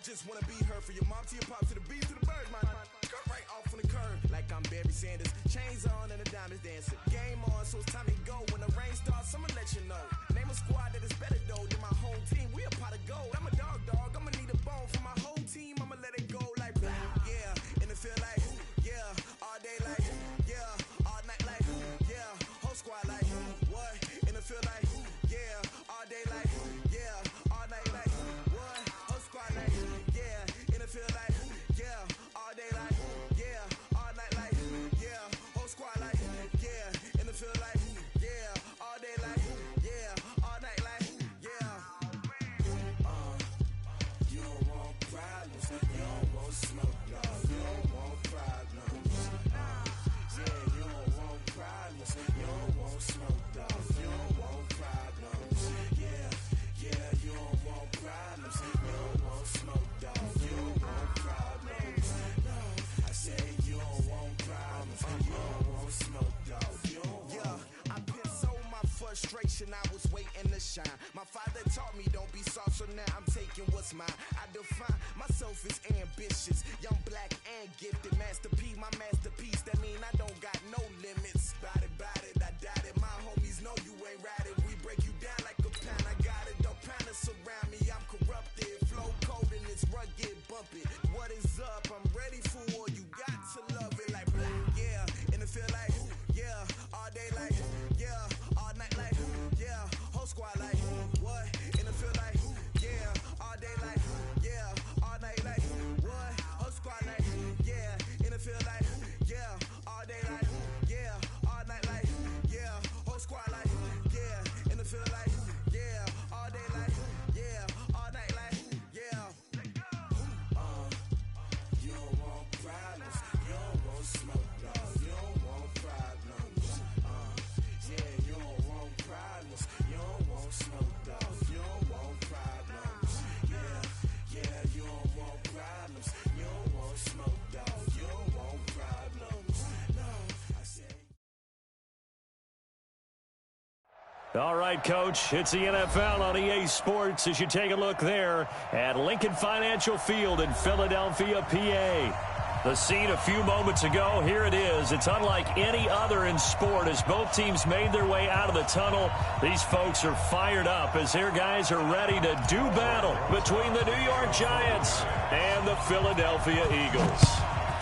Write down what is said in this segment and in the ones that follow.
just wanna be her. For your mom to your pop to the beat to the bird, man. Cut right off on the curve, like I'm Barry Sanders. Chains on and the diamonds dancing. Game on, so it's time to go. When the rain starts, I'ma let you know. Name a squad that is better though than my home team. We a pot of gold. I'm a dog. I'ma need a bone for my whole team. I'ma let it go like yeah. And it feel like yeah. All day like yeah. All night like yeah. Whole squad like what? And it feel like yeah. All day like yeah. All night like what? Whole squad like yeah. And it feel like yeah. All day like yeah. All night like yeah. Whole squad like yeah. And it feel like yeah. All day like yeah. All night like yeah. You don't want problems. You don't want smoke. No, you don't want problems. Yeah, you don't want problems. You don't want smoke. No, you don't want problems. Yeah, you don't want problems. You don't want smoke. No, you don't want problems. No, I say you don't want problems. You don't want smoke. No, you don't want. Yeah, I've been so my frustration. I was waiting to shine. My father taught me don't be soft, so now I'm taking what's mine. I define myself as ambitious, young, black, and gifted. Master P, my masterpiece. That mean I don't got no limits. Bout it, I doubt it. My homies know you ain't ratted. We break you down like a pound. I got it. Don't panic surround me. I'm corrupted. Flow cold and it's rugged, bumpy. What is up? I'm ready for war. You got to love it like black, yeah. And it feel like yeah. All day like yeah. All night like yeah. Whole squad like what? And it feel like yeah. All day like yeah. All night like what? Whole squad like yeah. And it feel like yeah. All day like yeah. All night like yeah. Whole squad like yeah. And it feel like yeah. All day like yeah. All night like yeah. You don't want problems. You don't want smoke. No, you don't want problems. Yeah, you don't want problems. You don't want smoke. No, you don't want problems. Yeah, you don't want problems. You don't want smoke. No, you don't want problems. No, I say. All right, Coach, it's the NFL on EA Sports as you take a look there at Lincoln Financial Field in Philadelphia, PA. The scene a few moments ago, here it is. It's unlike any other in sport as both teams made their way out of the tunnel. These folks are fired up as their guys are ready to do battle between the New York Giants and the Philadelphia Eagles.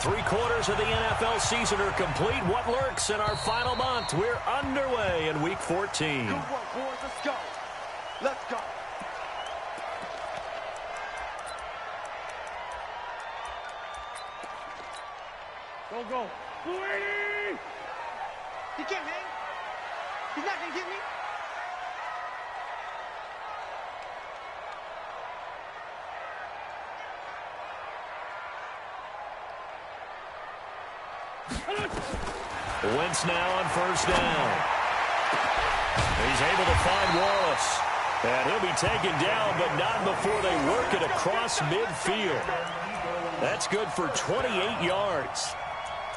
3/4 of the NFL season are complete. What lurks in our final month? We're underway in Week 14. Good work, boys. Let's go. Let's go. Go. Brady! He can't hang. He's not going to get me. Wentz now on first down. He's able to find Wallace. And he'll be taken down, but not before they work it across midfield. That's good for 28 yards.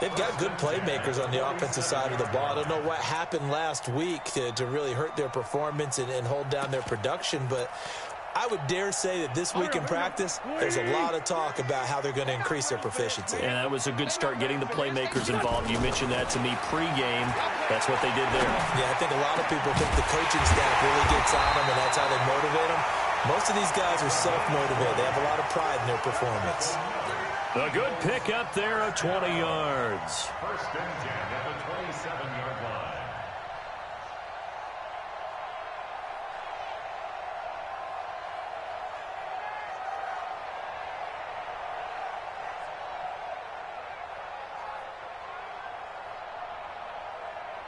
They've got good playmakers on the offensive side of the ball. I don't know what happened last week to really hurt their performance and hold down their production, but I would dare say that this week in practice, there's a lot of talk about how they're going to increase their proficiency. And that was a good start getting the playmakers involved. You mentioned that to me pregame. That's what they did there. Yeah, I think a lot of people think the coaching staff really gets on them, and that's how they motivate them. Most of these guys are self-motivated. They have a lot of pride in their performance. A good pick up there of 20 yards. First and 10 at the 27-yard line.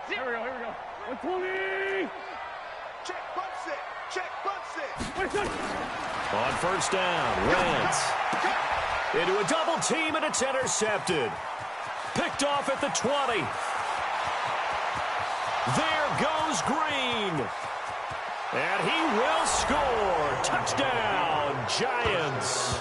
Here we go. 120. Check, bumps it. On first down, Wentz. Into a double team, and it's intercepted. Picked off at the 20. There goes Green. And he will score. Touchdown, Giants.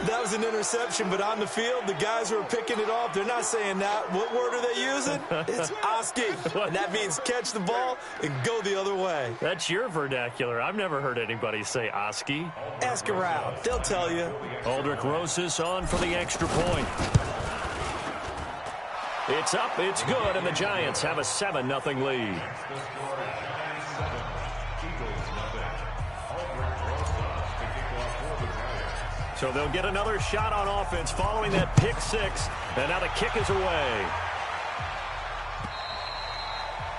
That was an interception, but on the field, the guys who are picking it off, they're not saying that. What word are they using? It's Oski, and that means catch the ball and go the other way. That's your vernacular. I've never heard anybody say Oski. Ask around. They'll tell you. Aldrich Rosas on for the extra point. It's up, it's good, and the Giants have a 7-0 lead. So they'll get another shot on offense following that pick six, and now the kick is away.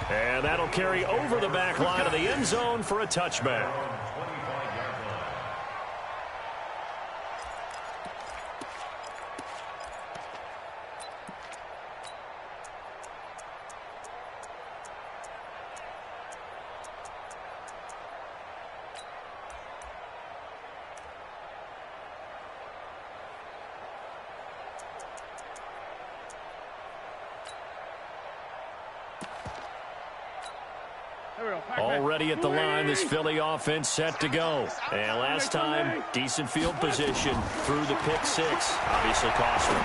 And that'll carry over the back line of the end zone for a touchback. Already at the line, this Philly offense set to go. And last time, decent field position through the pick six. Obviously costly.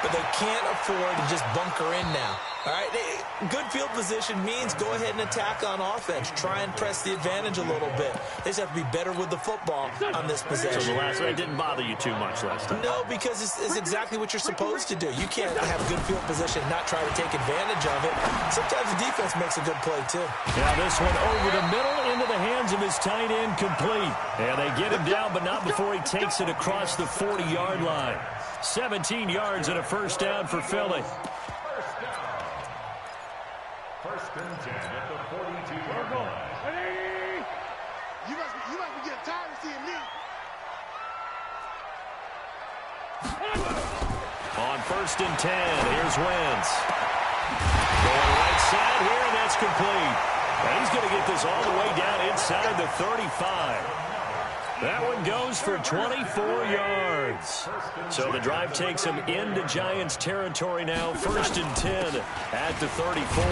But they can't afford to just bunker in now. All right, good field position means go ahead and attack on offense. Try and press the advantage a little bit. They just have to be better with the football on this possession. So the last one didn't bother you too much last time? No, because it's exactly what you're supposed to do. You can't have good field position and not try to take advantage of it. Sometimes the defense makes a good play, too. Now this one over the middle into the hands of his tight end, complete. And they get him down, but not before he takes it across the 40-yard line. 17 yards and a first down for Philly. First and 10 at the 42-yard line. You must be getting tired of seeing me. On first and 10, here's Wentz. Going right side here, and that's complete. And he's going to get this all the way down inside the 35. That one goes for 24 yards. So the drive takes him into Giants territory now. First and 10 at the 34.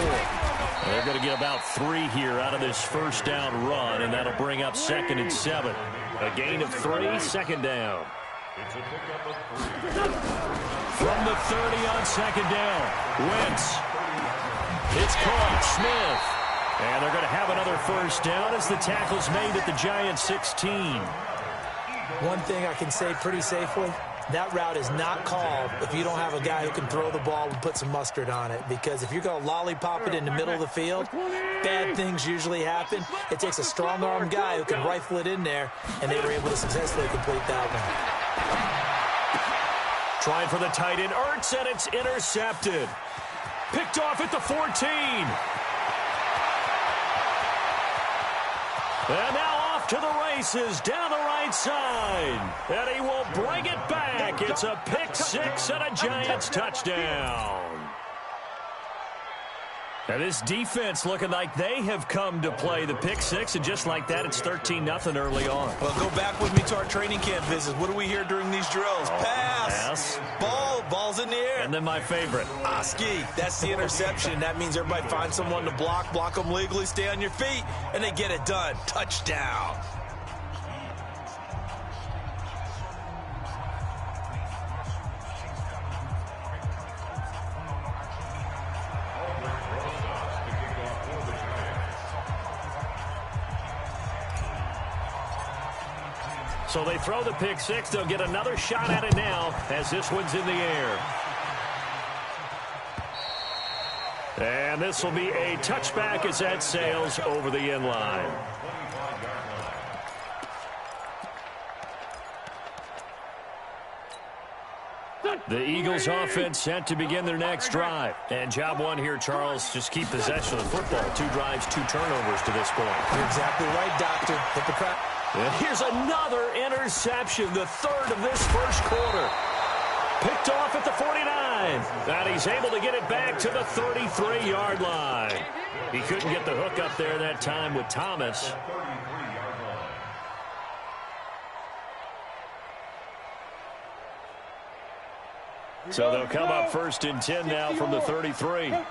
They're going to get about 3 here out of this first down run, and that'll bring up 2nd and 7. A gain of 3, second down. It's a pickup of 3. From the 30 on second down, Wentz. It's caught, Smith. And they're going to have another first down as the tackle's made at the Giants 16. One thing I can say pretty safely, that route is not called if you don't have a guy who can throw the ball and put some mustard on it. Because if you're going to lollipop it in the middle of the field, bad things usually happen. It takes a strong-arm guy who can rifle it in there, and they were able to successfully complete that one. Trying for the tight end, Ertz, and it's intercepted. Picked off at the 14. And now off to the races down the right side. And he will bring it back. It's a pick six and a Giants touchdown. And this defense looking like they have come to play the pick six, and just like that, it's 13-0 early on. Well, go back with me to our training camp visits. What do we hear during these drills? Pass. Ball's in the air. And then my favorite. Oski, that's the interception. That means everybody finds someone to block them legally, stay on your feet, and they get it done. Touchdown. So they throw the pick six. They'll get another shot at it now as this one's in the air. And this will be a touchback as that sails over the end line. The Eagles offense set to begin their next drive. And job one here, Charles, just keep possession of the football. 2 drives, 2 turnovers to this point. You're exactly right, Doctor. Hypocrite. And here's another interception, the 3rd of this first quarter. Picked off at the 49. And he's able to get it back to the 33-yard line. He couldn't get the hook up there that time with Thomas. So they'll come up first and 10 now from the 33. No.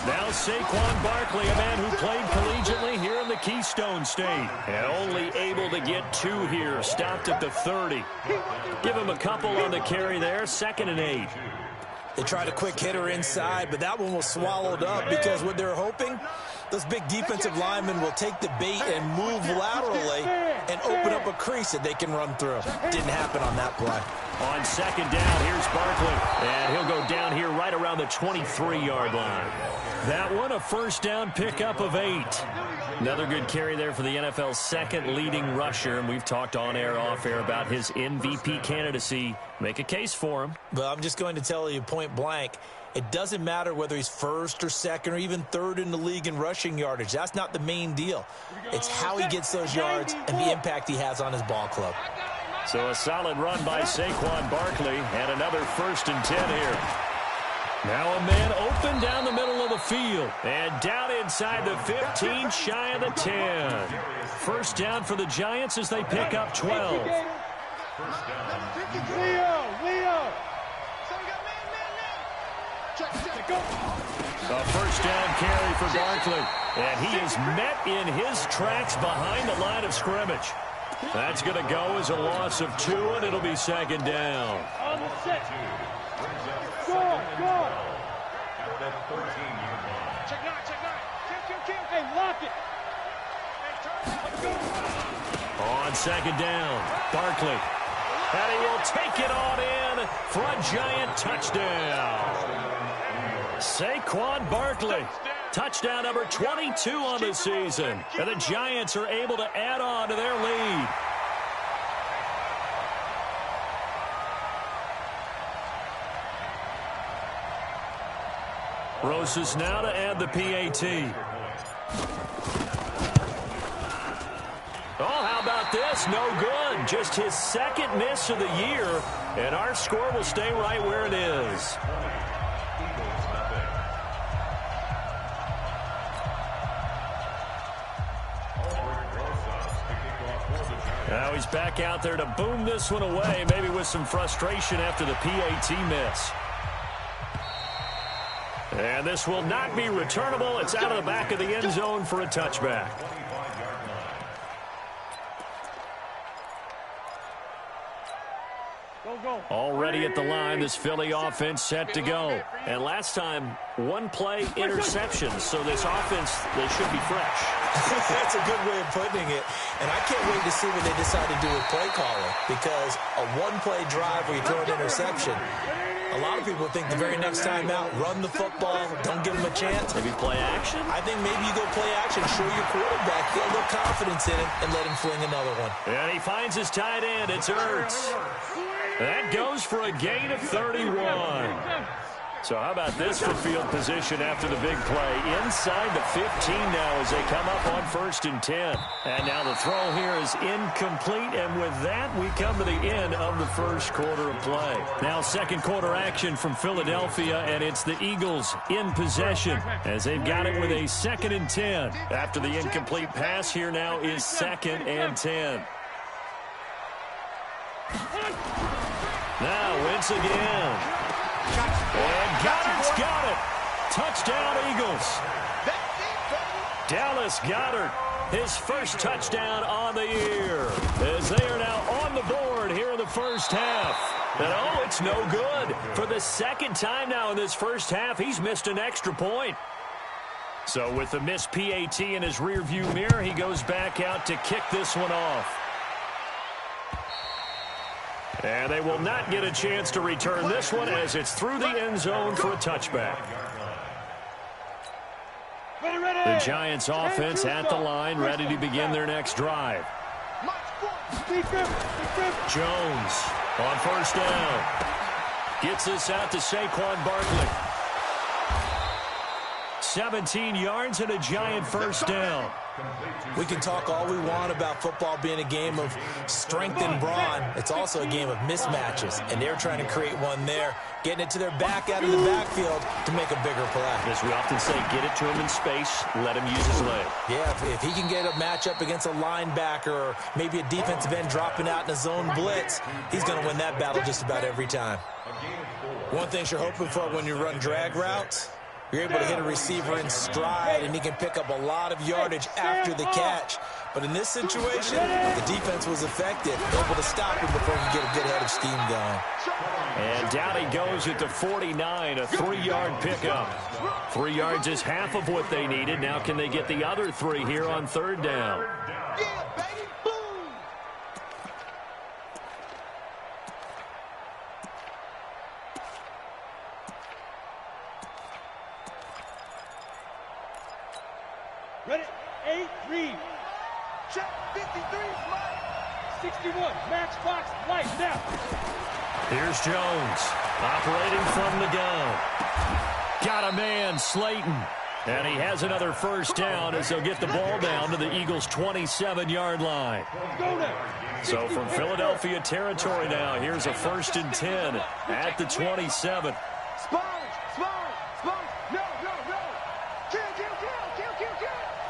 Now Saquon Barkley, a man who played collegiately here in the Keystone Keystone State. And only able to get 2 here. Stopped at the 30. Give him a couple on the carry there. 2nd and 8. They tried a quick hitter inside, but that one was swallowed up because what they're hoping, those big defensive linemen will take the bait and move laterally and open up a crease that they can run through. Didn't happen on that play. On 2nd down, here's Barkley. And he'll go down here right around the 23-yard line. That one, a 1st down pickup of 8. Another good carry there for the NFL's 2nd leading rusher. And we've talked on air, off air about his MVP candidacy. Make a case for him. Well, I'm just going to tell you point blank, it doesn't matter whether he's 1st or 2nd or even 3rd in the league in rushing yardage. That's not the main deal. It's how he gets those yards and the impact he has on his ball club. So a solid run by Saquon Barkley and another 1st and 10 here. Now a man open down the middle of the field and down inside the 15, shy of the 10. 1st down for the Giants as they pick up 12. Leo. A 1st down carry for Barkley. And he is met in his tracks behind the line of scrimmage. That's going to go as a loss of 2, and it'll be 2nd down. On the set. Go. Check nine. Kill. Hey, lock it. On 2nd down, Barkley. And he will take it on in for a Giant touchdown. Saquon Barkley. Touchdown number 22 on the season. And the Giants are able to add on to their lead. Rosas now to add the PAT. Oh, how about this? No good. Just his 2nd miss of the year. And our score will stay right where it is. Now he's back out there to boom this one away, maybe with some frustration after the PAT miss. And this will not be returnable. It's out of the back of the end zone for a touchback. Already at the line, this Philly offense set to go. And last time, 1-play interception. So this offense, they should be fresh. That's a good way of putting it. And I can't wait to see what they decide to do with play calling. Because a 1-play drive where you throw an interception, a lot of people think the very next time out, run the football, don't give him a chance. Maybe play action? I think maybe you go play action, show your quarterback, get a little confidence in him, and let him fling another one. And he finds his tight end. It's Ertz. That goes for a gain of 31. So how about this for field position after the big play? Inside the 15 now as they come up on 1st and 10. And now the throw here is incomplete. And with that, we come to the end of the 1st quarter of play. Now 2nd quarter action from Philadelphia, and it's the Eagles in possession as they've got it with a 2nd and 10. After the incomplete pass, here now is 2nd and 10. Now Wentz again. And Goddard's got it. Touchdown, Eagles. Dallas Goedert, his 1st touchdown on the year, as they are now on the board here in the 1st half. And oh, it's no good. For the 2nd time now in this 1st half, he's missed an extra point. So with the missed PAT in his rearview mirror, he goes back out to kick this one off. And they will not get a chance to return this one as it's through the end zone for a touchback. The Giants offense at the line, ready to begin their next drive. Jones on 1st down. Gets this out to Saquon Barkley. 17 yards and a Giant 1st down. We can talk all we want about football being a game of strength and brawn. It's also a game of mismatches, and they're trying to create one there, getting it to their back out of the backfield to make a bigger play. As we often say, get it to him in space, let him use his leg. Yeah, if he can get a matchup against a linebacker or maybe a defensive end dropping out in a zone blitz, he's going to win that battle just about every time. One thing you're hoping for when you run drag routes, You're able to hit a receiver in stride, and he can pick up a lot of yardage after the catch. But in this situation, the defense was effective, able to stop him before he could get a good head of steam going. And down he goes at the 49, a 3-yard pickup. 3 yards is half of what they needed. Now can they get the other 3 here on 3rd down? Yeah, baby, boom! Ready? 8-3. Check 53, Mike. 61. Max Fox, light now. Here's Jones, operating from the gun. Got a man, Slayton. And he has another 1st down as they'll get the ball down to the Eagles' 27-yard line. Go now. So from Philadelphia territory now, here's a 1st and 10 at the 27. Sponge. No. Kill.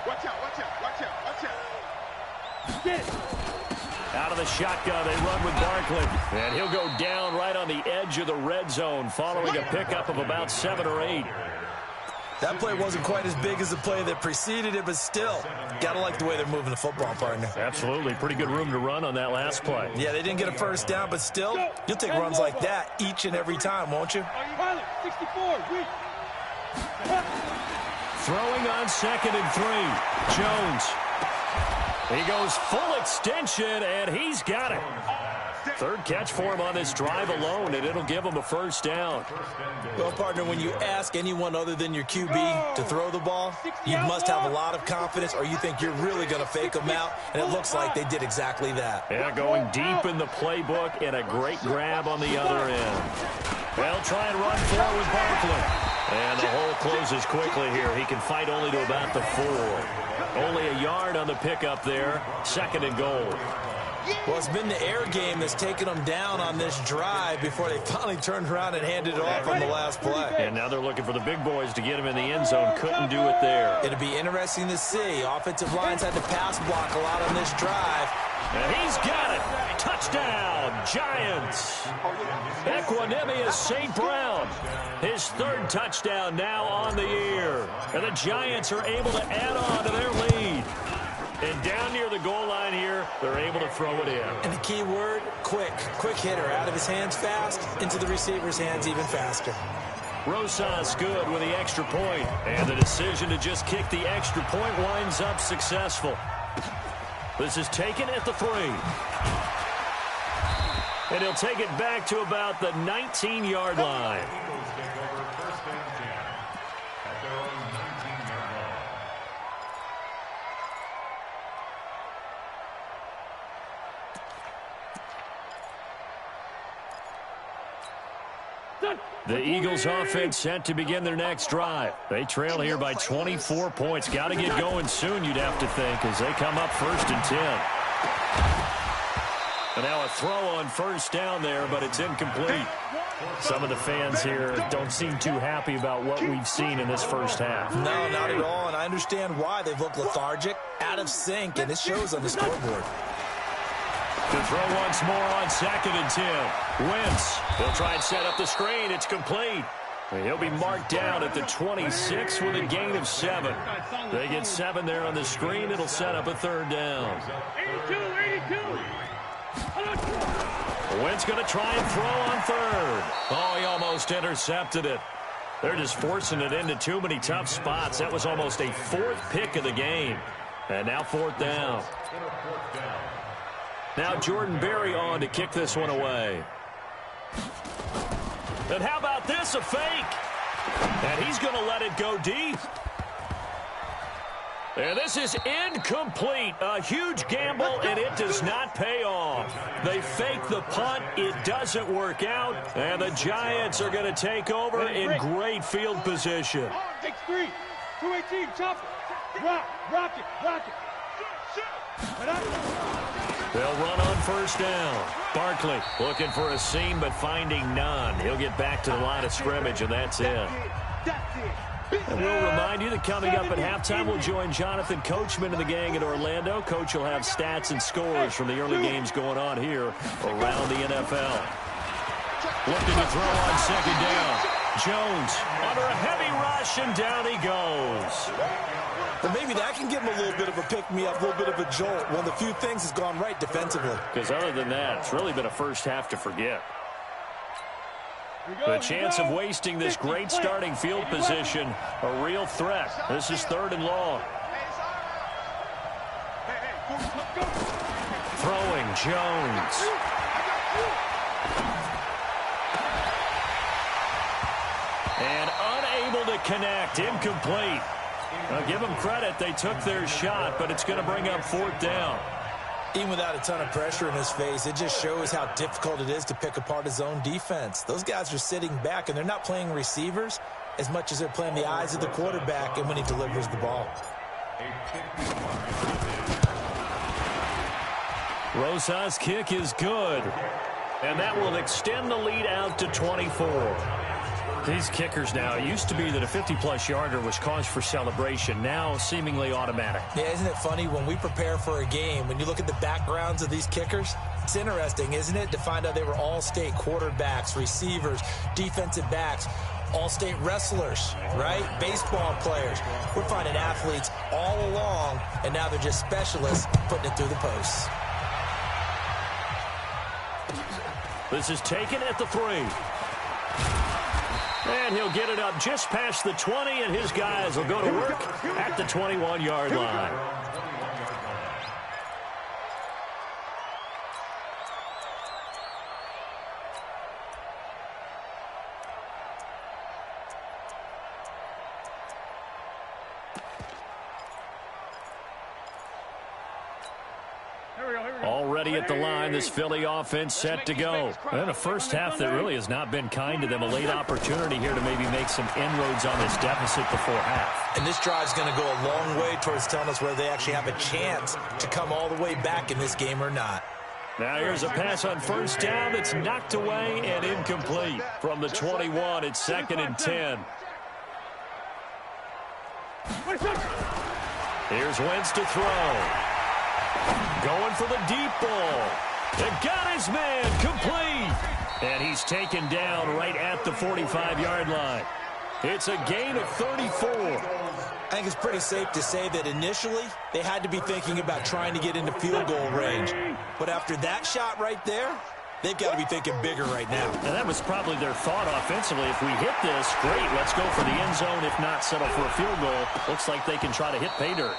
Watch out. Get it. Out of the shotgun, they run with Barkley. And he'll go down right on the edge of the red zone following a pickup of about 7 or 8. That play wasn't quite as big as the play that preceded it, but still, gotta like the way they're moving the football, partner. Absolutely. Pretty good room to run on that last play. Yeah, they didn't get a 1st down, but still, you'll take runs like that each and every time, won't you? Pilot, 64, weak. Throwing on 2nd and 3. Jones. He goes full extension, and he's got it. 3rd catch for him on this drive alone, and it'll give him a 1st down. Well, partner, when you ask anyone other than your QB to throw the ball, you must have a lot of confidence, or you think you're really going to fake them out, and it looks like they did exactly that. Yeah, going deep in the playbook, and a great grab on the other end. They'll try and run forward with Barkley. And the hole closes quickly here. He can fight only to about the 4. Only a yard on the pickup there. 2nd and goal. Well, it's been the air game that's taken them down on this drive before they finally turned around and handed it off on the last play. And now they're looking for the big boys to get him in the end zone. Couldn't do it there. It'll be interesting to see. Offensive lines had to pass block a lot on this drive. And he's got it. Touchdown, Giants. Equanimous St. Brown. His 3rd touchdown now on the year. And the Giants are able to add on to their lead. And down near the goal line here, they're able to throw it in. And the key word, quick. Quick hitter. Out of his hands fast, into the receiver's hands even faster. Rosas good with the extra point. And the decision to just kick the extra point winds up successful. This is taken at the 3. And he'll take it back to about the 19-yard line. The Eagles offense set to begin their next drive. They trail here by 24 points. Got to get going soon, you'd have to think, as they come up 1st and 10. And now a throw on 1st down there, but it's incomplete. Some of the fans here don't seem too happy about what we've seen in this 1st half. No, not at all, and I understand why. They've looked lethargic, out of sync, and it shows on the scoreboard. To throw once more on 2nd and 10. Wentz. He'll try and set up the screen. It's complete. He'll be marked down at the 26 with a gain of 7. They get 7 there on the screen. It'll set up a 3rd down. 82. Wentz going to try and throw on 3rd. Oh, he almost intercepted it. They're just forcing it into too many tough spots. That was almost a 4th pick of the game. And now 4th down. Now Jordan Berry on to kick this one away. And how about this, a fake? And he's going to let it go deep. And this is incomplete. A huge gamble, and it does not pay off. They fake the punt. It doesn't work out. And the Giants are going to take over in great field position. Takes 3. 218, chop it. Rock it. They'll run on 1st down. Barkley looking for a seam, but finding none. He'll get back to the line of scrimmage, and that's it. And we'll remind you that coming up at halftime, we'll join Jonathan Coachman and the gang in Orlando. Coach will have stats and scores from the early games going on here around the NFL. Looking to throw on 2nd down. Jones under a heavy rush, and down he goes. But maybe that can give him a little bit of a pick-me-up, a little bit of a jolt. One of the few things has gone right defensively. Because other than that, it's really been a first half to forget. The chance of wasting this great starting field position, a real threat. This is 3rd and long. Throwing, Jones. And unable to connect, incomplete. Now give them credit, they took their shot, but it's going to bring up 4th down. Even without a ton of pressure in his face, it just shows how difficult it is to pick apart his own defense. Those guys are sitting back, and they're not playing receivers as much as they're playing the eyes of the quarterback and when he delivers the ball. Rosa's kick is good, and that will extend the lead out to 24. These kickers now, it used to be that a 50-plus yarder was cause for celebration, now seemingly automatic. Yeah, isn't it funny when we prepare for a game, when you look at the backgrounds of these kickers, it's interesting, isn't it, to find out they were all-state quarterbacks, receivers, defensive backs, all-state wrestlers, right? Baseball players. We're finding athletes all along, and now they're just specialists putting it through the posts. This is taken at the 3. And he'll get it up just past the 20, and his guys will go to work at the 21-yard line. Already at the line, this Philly offense set to go. And a first half that really has not been kind to them. A late opportunity here to maybe make some inroads on this deficit before half. And this drive's going to go a long way towards telling us whether they actually have a chance to come all the way back in this game or not. Now here's a pass on first down that's knocked away and incomplete. From the 21, it's 2nd and 10. Here's Wentz to throw. Going for the deep ball. And got his man complete. And he's taken down right at the 45-yard line. It's a gain of 34. I think it's pretty safe to say that initially they had to be thinking about trying to get into field goal range. But after that shot right there, they've got to be thinking bigger right now. And that was probably their thought offensively. If we hit this, great, let's go for the end zone. If not, settle for a field goal. Looks like they can try to hit pay dirt.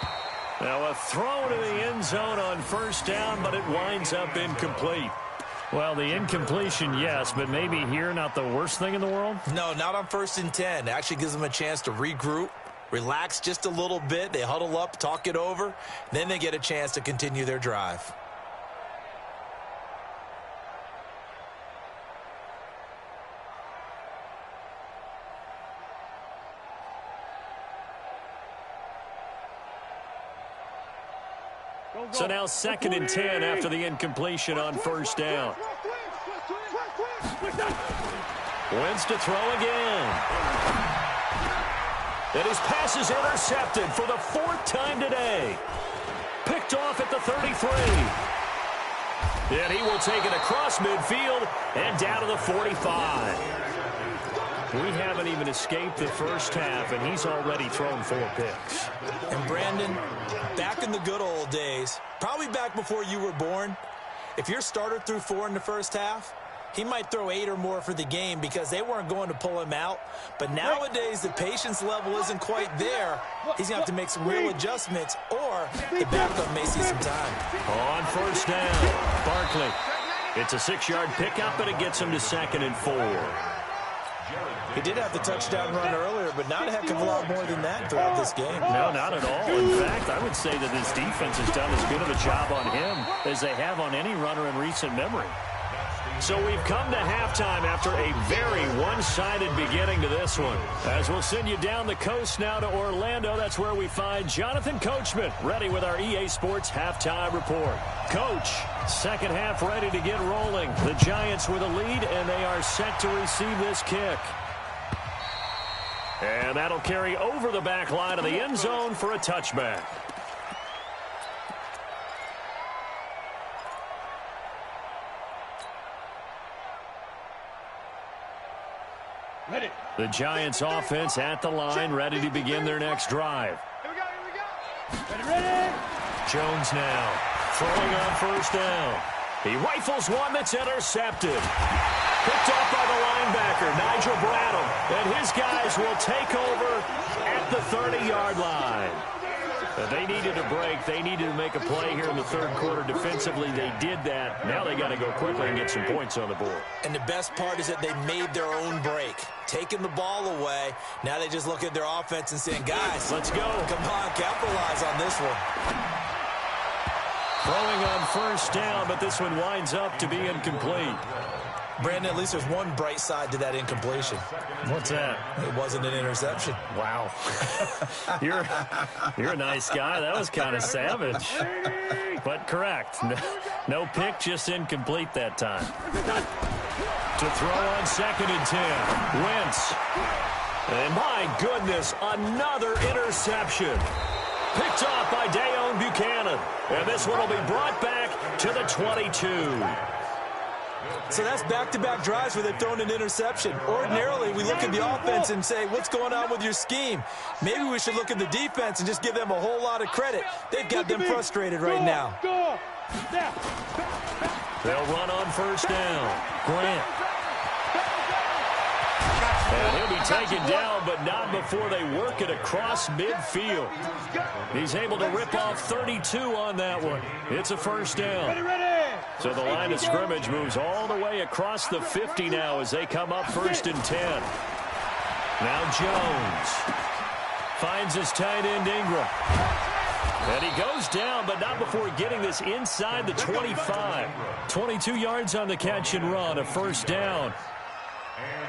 Now a throw to the end zone on first down, but it winds up incomplete. Well, the incompletion, yes, but maybe here not the worst thing in the world? No, not on 1st and 10. It actually gives them a chance to regroup, relax just a little bit. They huddle up, talk it over. Then they get a chance to continue their drive. So now 2nd and 10 after the incompletion on first down. Wentz to throw again. And his pass is intercepted for the 4th time today. Picked off at the 33. And he will take it across midfield and down to the 45. We haven't even escaped the first half, and he's already thrown 4 picks. And Brandon, back in the good old days, probably back before you were born, if your starter threw 4 in the first half, he might throw 8 or more for the game because they weren't going to pull him out. But nowadays, the patience level isn't quite there. He's going to have to make some real adjustments, or the backup may see some time. On first down, Barkley. It's a 6-yard pickup, and it gets him to 2nd and 4. He did have the touchdown run earlier, but not a heck of a lot more than that throughout this game. No, not at all. In fact, I would say that his defense has done as good of a job on him as they have on any runner in recent memory. So we've come to halftime after a very one-sided beginning to this one. As we'll send you down the coast now to Orlando, that's where we find Jonathan Coachman ready with our EA Sports Halftime Report. Coach, second half ready to get rolling. The Giants with a lead, and they are set to receive this kick. And that'll carry over the back line of the end zone for a touchback. The Giants offense at the line, ready to begin their next drive. Here we go. Ready. Jones now throwing on first down. He rifles one that's intercepted. Picked off by the linebacker, Nigel Bradham. And his guys will take over at the 30-yard line. They needed a break. They needed to make a play here in the third quarter defensively. They did that. Now they got to go quickly and get some points on the board. And the best part is that they made their own break. Taking the ball away. Now they just look at their offense and saying, guys, let's go. Come on, capitalize on this one. Throwing on first down, but this one winds up to be incomplete. Brandon, at least there's one bright side to that incompletion. What's that? It wasn't an interception. Wow. You're a nice guy. That was kind of savage. But correct. No pick, just incomplete that time. To throw on 2nd and 10. Wentz. And my goodness, another interception. Picked off by Dayon Buchanan. And this one will be brought back to the 22. So that's back-to-back drives where they've thrown an interception. Ordinarily, we look at the offense and say, what's going on with your scheme? Maybe we should look at the defense and just give them a whole lot of credit. They've got them frustrated right now. They'll run on first down. Grant. And he'll be taken down, but not before they work it across midfield. He's able to rip off 32 on that one. It's a first down. So the line of scrimmage moves all the way across the 50 now as they come up 1st and 10. Now Jones finds his tight end Ingram. And he goes down, but not before getting this inside the 25. 22 yards on the catch and run, a first down.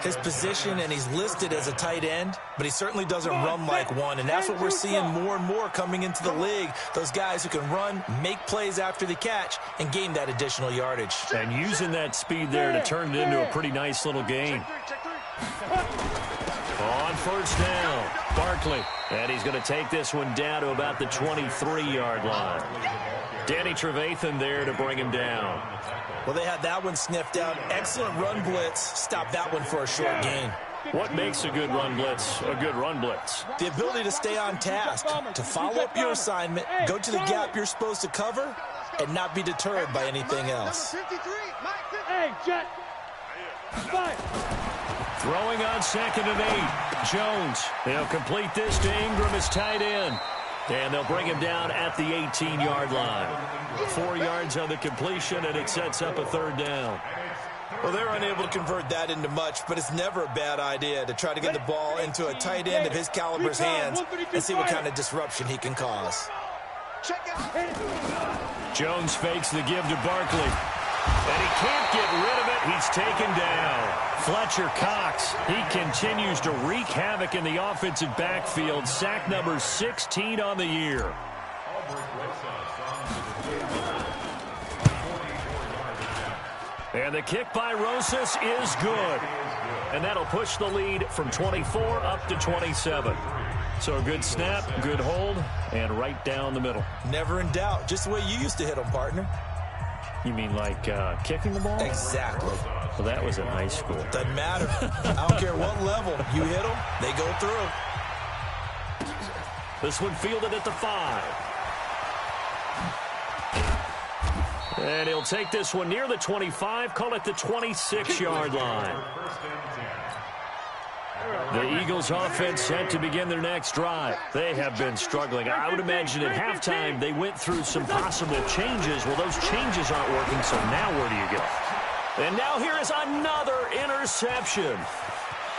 His position, and he's listed as a tight end, but he certainly doesn't run like one, and that's what we're seeing more and more coming into the league. Those guys who can run, make plays after the catch, and gain that additional yardage. And using that speed there to turn it into a pretty nice little gain. On first down, Barkley. And he's going to take this one down to about the 23-yard line. Danny Trevathan there to bring him down. Well, they had that one sniffed out. Excellent run blitz. Stop that one for a short gain. What makes a good run blitz a good run blitz? The ability to stay on task, to follow up your assignment, go to the gap you're supposed to cover, and not be deterred by anything else. Hey, Jet. Throwing on 2nd and 8. Jones. They'll complete this to Ingram as tight end. And they'll bring him down at the 18-yard line. 4 yards on the completion, and it sets up a third down. Well, they're unable to convert that into much, but it's never a bad idea to try to get the ball into a tight end of his caliber's hands and see what kind of disruption he can cause. Jones fakes the give to Barkley. And he can't get rid of it. He's taken down. Fletcher Cox, he continues to wreak havoc in the offensive backfield. Sack number 16 on the year. And the kick by Rosas is good. And that'll push the lead from 24 up to 27. So a good snap, good hold, and right down the middle. Never in doubt. Just the way you used to hit them, partner. You mean like kicking the ball? Exactly. Well, that was in high school. Doesn't matter. I don't care what level. You hit them, they go through. This one fielded at the 5. And he'll take this one near the 25, call it the 26-yard line. The Eagles offense set to begin their next drive. They have been struggling. I would imagine at halftime they went through some possible changes. Well, those changes aren't working, so now where do you go? And now here is another interception.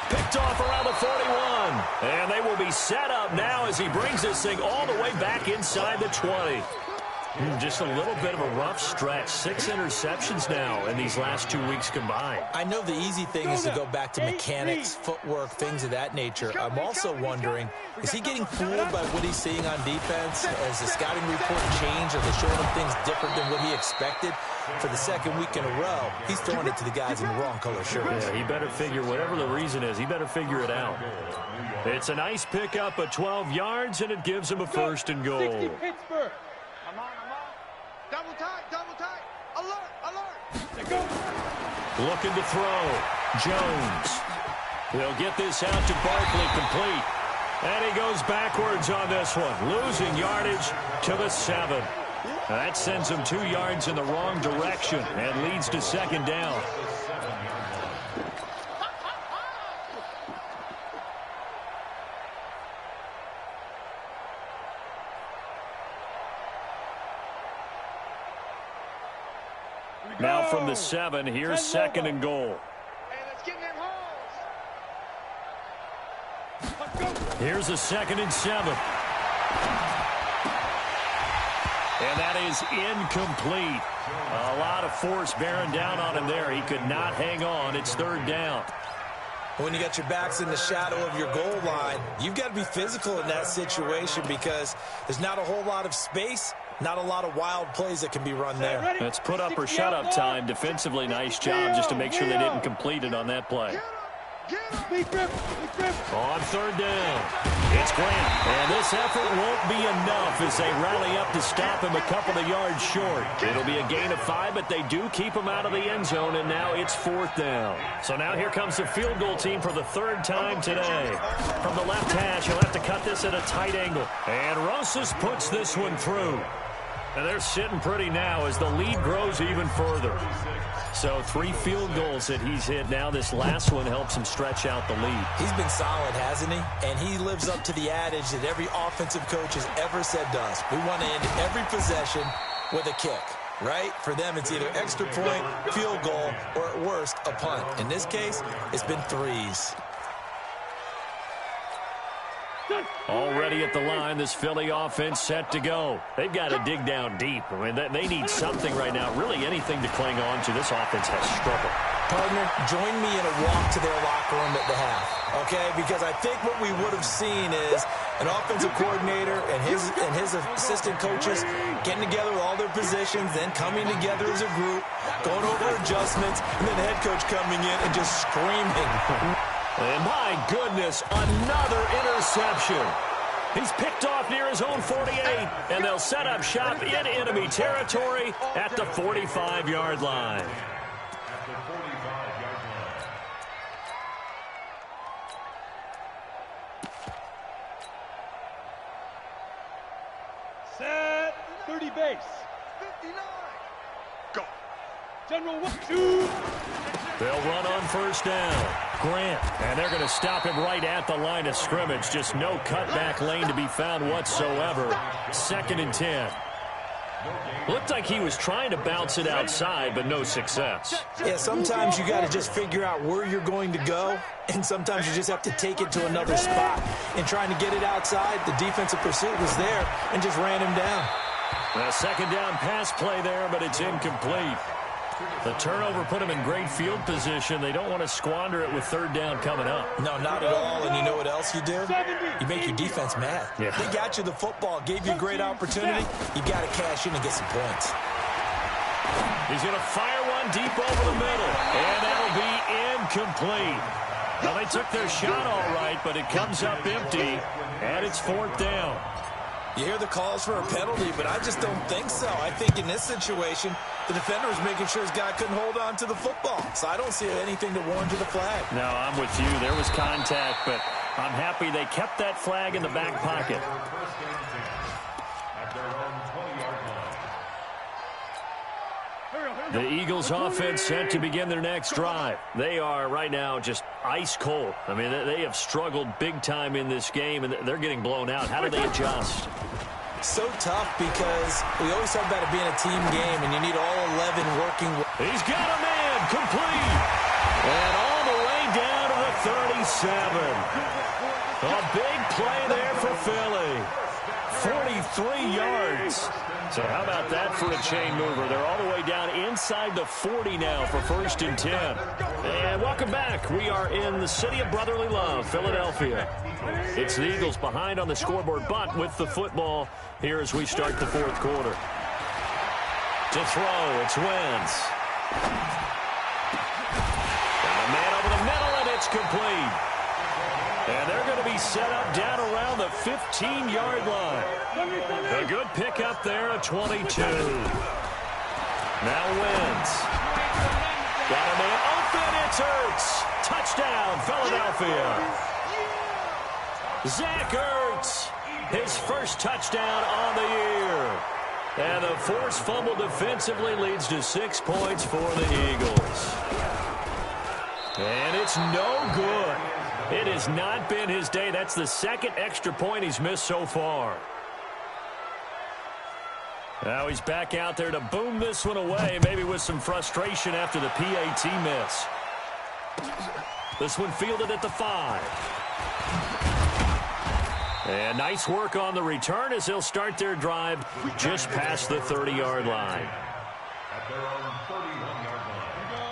Picked off around the 41. And they will be set up now as he brings this thing all the way back inside the 20. Just a little bit of a rough stretch. 6 interceptions now in these last 2 weeks combined. I know the easy thing is to go back to mechanics, footwork, things of that nature. I'm also wondering, is he getting fooled by what he's seeing on defense? Has the scouting report changed? Are they showing him things different than what he expected? For the second week in a row, he's throwing it to the guys in the wrong color shirts. Yeah, he better figure, whatever the reason is, he better figure it out. It's a nice pickup of 12 yards, and it gives him a first and goal. Double tight, alert. Looking to throw. Jones. He'll get this out to Barkley complete. And he goes backwards on this one, losing yardage to the 7. That sends him 2 yards in the wrong direction and leads to second down. Now from the 7, here's second and goal. Here's a 2nd and 7. And that is incomplete. A lot of force bearing down on him there. He could not hang on. It's 3rd down. When you got your backs in the shadow of your goal line, you've got to be physical in that situation because there's not a whole lot of space, not a lot of wild plays that can be run there. Let's put up or shut up time. Defensively, nice job just to make sure they didn't complete it on that play. On 3rd down, it's Grant. And this effort won't be enough as they rally up to stop him a couple of yards short. It'll be a gain of 5, but they do keep him out of the end zone, and now it's 4th down. So now here comes the field goal team for the 3rd time today. From the left hash, he'll have to cut this at a tight angle. And Rosas puts this one through. And they're sitting pretty now as the lead grows even further. So 3 field goals that he's hit now. This last one helps him stretch out the lead. He's been solid, hasn't he? And he lives up to the adage that every offensive coach has ever said to us. We want to end every possession with a kick, right? For them, it's either extra point, field goal, or at worst, a punt. In this case, it's been 3s. Already at the line, this Philly offense set to go. They've got to dig down deep. I mean, they need something right now, really anything to cling on to. This offense has struggled. Partner, join me in a walk to their locker room at the half, okay? Because I think what we would have seen is an offensive coordinator and his assistant coaches getting together with all their positions, then coming together as a group, going over adjustments, and then the head coach coming in and just screaming. And my goodness, another interception. He's picked off near his own 48, and they'll set up shop in enemy territory at the 45-yard line. Set 30 base. 59. Go. General 1-2. They'll run on 1st down. Grant, and they're going to stop him right at the line of scrimmage. Just no cutback lane to be found whatsoever. 2nd and 10. Looked like he was trying to bounce it outside, but no success. Yeah, sometimes you got to just figure out where you're going to go, and sometimes you just have to take it to another spot. And trying to get it outside, the defensive pursuit was there and just ran him down. A 2nd down pass play there, but it's incomplete. The turnover put him in great field position. They don't want to squander it with 3rd down coming up. No, not at all. And you know what else you do? You make your defense mad. Yeah. They got you the football, gave you a great opportunity. You got to cash in and get some points. He's going to fire one deep over the middle, and that'll be incomplete. Well, they took their shot all right, but it comes up empty, and it's 4th down. You hear the calls for a penalty, but I just don't think so. I think in this situation, the defender was making sure his guy couldn't hold on to the football. So I don't see anything to warrant to the flag. No, I'm with you. There was contact, but I'm happy they kept that flag in the back pocket. The Eagles offense set to begin their next drive. They are right now just ice cold. I mean, they have struggled big time in this game, and they're getting blown out. How do they adjust? So tough because we always talk about it being a team game, and you need all 11 working. He's got a man complete. And all the way down to the 37. A big play there for Philly. 43 yards. So how about that for a chain mover? They're all the way down inside the 40 now for 1st and 10. And welcome back. We are in the city of brotherly love, Philadelphia. It's the Eagles behind on the scoreboard, but with the football here as we start the 4th quarter. To throw, it's Wentz. Got a man over the middle, and it's complete. And they're going to be set up down around the 15-yard line. A good pickup there at 22. Now Wentz. Got a man open. It's Hurts. Touchdown, Philadelphia. Zach Ertz, his first touchdown on the year. And the forced fumble defensively leads to 6 points for the Eagles. And it's no good. It has not been his day. That's the second extra point he's missed so far. Now he's back out there to boom this one away, maybe with some frustration after the PAT miss. This one fielded at the 5. And nice work on the return as he'll start their drive just past the 30-yard line.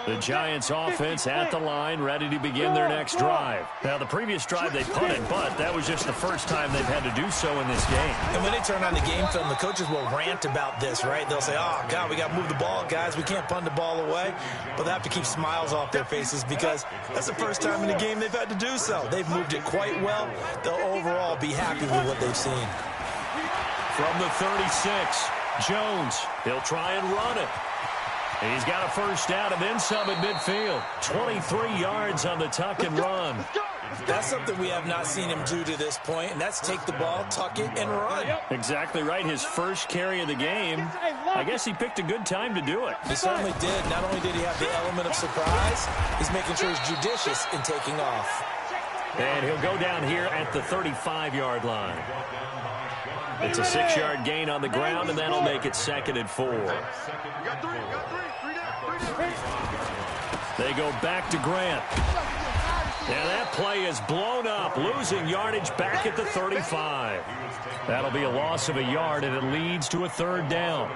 The Giants offense at the line, ready to begin their next drive. Now, the previous drive they punted, but that was just the first time they've had to do so in this game. And when they turn on the game film, the coaches will rant about this, right? They'll say, oh, God, we got to move the ball, guys. We can't punt the ball away. But they have to keep smiles off their faces because that's the first time in the game they've had to do so. They've moved it quite well. They'll overall be happy with what they've seen. From the 36, Jones, he'll try and run it. He's got a first down and then some at midfield. 23 yards on the tuck and run. That's something we have not seen him do to this point, and that's take the ball, tuck it, and run. Exactly right. His first carry of the game. I guess he picked a good time to do it. He certainly did. Not only did he have the element of surprise, he's making sure he's judicious in taking off. And he'll go down here at the 35-yard line. It's a 6-yard gain on the ground, and that'll make it 2nd and 4. They go back to Grant. And that play is blown up, losing yardage back at the 35. That'll be a loss of a yard, and it leads to a 3rd down.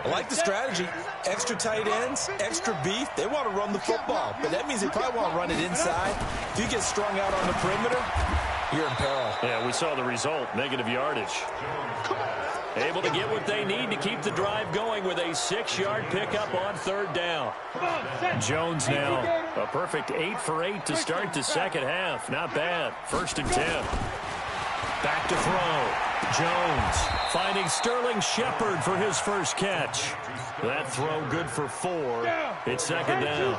I like the strategy. Extra tight ends, extra beef. They want to run the football, but that means they probably want to run it inside. If you get strung out on the perimeter, you're in peril. Yeah, we saw the result, negative yardage. Able to get what they need to keep the drive going with a 6-yard pickup on 3rd down. Jones now, a perfect 8 for 8 to start the second half. Not bad. 1st and 10. Back to throw. Jones finding Sterling Shepard for his first catch. That throw good for 4. It's 2nd down.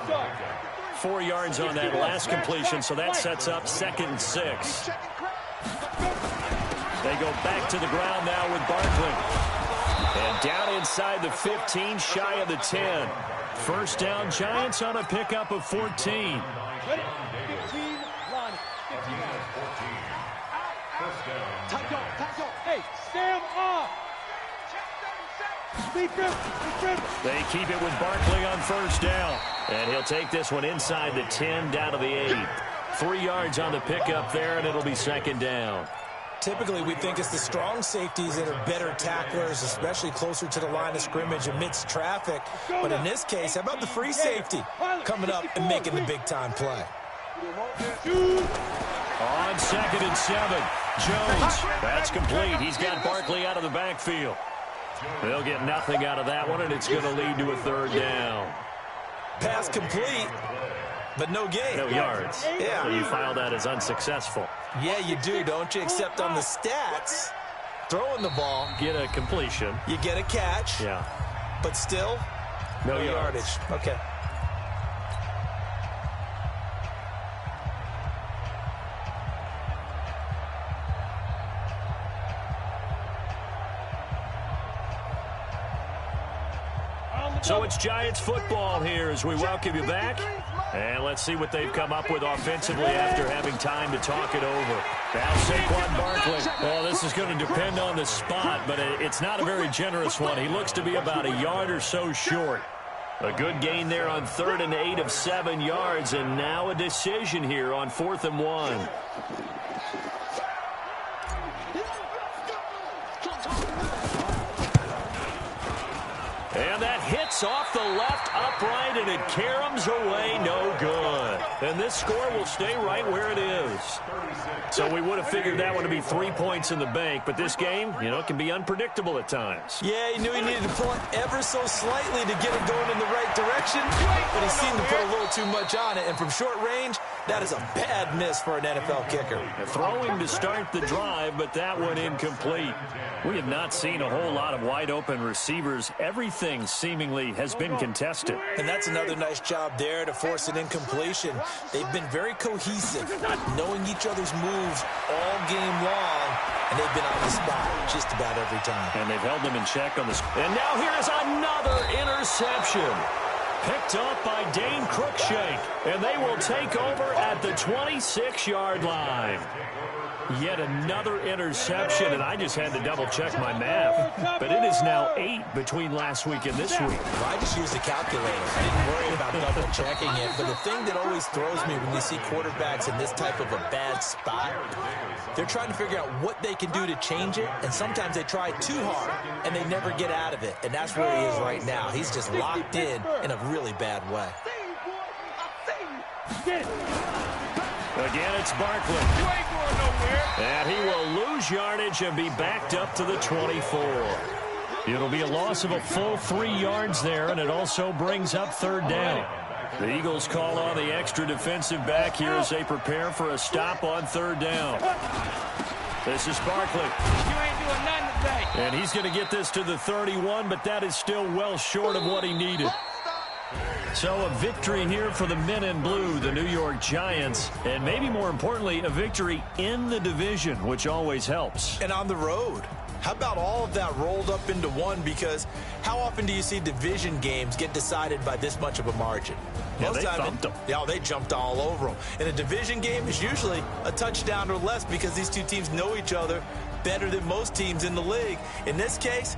4 yards on that last completion, so that sets up 2nd and 6. They go back to the ground now with Barkley. And down inside the 15, shy of the 10. First down, Giants on a pickup of 14. 15, line, 15. Tight. Hey, stand up. They keep it with Barkley on 1st down. And he'll take this one inside the 10, down to the 8. 3 yards on the pickup there, and it'll be 2nd down. Typically, we think it's the strong safeties that are better tacklers, especially closer to the line of scrimmage amidst traffic. But in this case, how about the free safety coming up and making the big-time play? On 2nd and 7, Jones. That's complete. He's got Barkley out of the backfield. They'll get nothing out of that one, and it's going to lead to a 3rd down. Pass complete, but no gain. No yards. Yeah. So you file that as unsuccessful. Yeah, you do, don't you? Except on the stats, throwing the ball. Get a completion. You get a catch. Yeah. But still, no yardage. Okay. So it's Giants football here as we welcome you back. And let's see what they've come up with offensively after having time to talk it over. Now Saquon Barkley. Well, this is going to depend on the spot, but it's not a very generous one. He looks to be about a yard or so short. A good gain there on 3rd and 8 of 7 yards, and now a decision here on 4th and 1. And that hits off the left upright, and it caroms away, no good. And this score will stay right where it is. So we would have figured that one to be 3 points in the bank, but this game, can be unpredictable at times. Yeah, he knew he needed to pull it ever so slightly to get it going in the right direction, but he seemed to put a little too much on it. And from short range, That is a bad miss for an NFL kicker. Throwing to start the drive, but that one incomplete. We have not seen a whole lot of wide-open receivers. Everything seemingly has been contested. And that's another nice job there to force an incompletion. They've been very cohesive, knowing each other's moves all game long, and they've been on the spot just about every time. And they've held them in check on this. And now here's another interception. Picked up by Dane Cruikshank, and they will take over at the 26-yard line. Yet another interception, and I just had to double-check my math. But it is now 8 between last week and this week. Well, I just used a calculator. I didn't worry about double-checking it. But the thing that always throws me when you see quarterbacks in this type of a bad spot, they're trying to figure out what they can do to change it, and sometimes they try too hard, and they never get out of it. And that's where he is right now. He's just locked in a really bad way. Again, it's Barkley. You ain't going nowhere. And he will lose yardage and be backed up to the 24. It'll be a loss of a full 3 yards there, and it also brings up third down. The Eagles call on the extra defensive back here as they prepare for a stop on third down. This is Barkley. You ain't doing nothing today. And he's going to get this to the 31, but that is still well short of what he needed. So a victory here for the men in blue, the New York Giants, and maybe more importantly, a victory in the division, which always helps. And on the road. How about all of that rolled up into one? Because how often do you see division games get decided by this much of a margin? Yeah, they thumped them. Yeah, they jumped all over them. And a division game is usually a touchdown or less because these two teams know each other better than most teams in the league. In this case,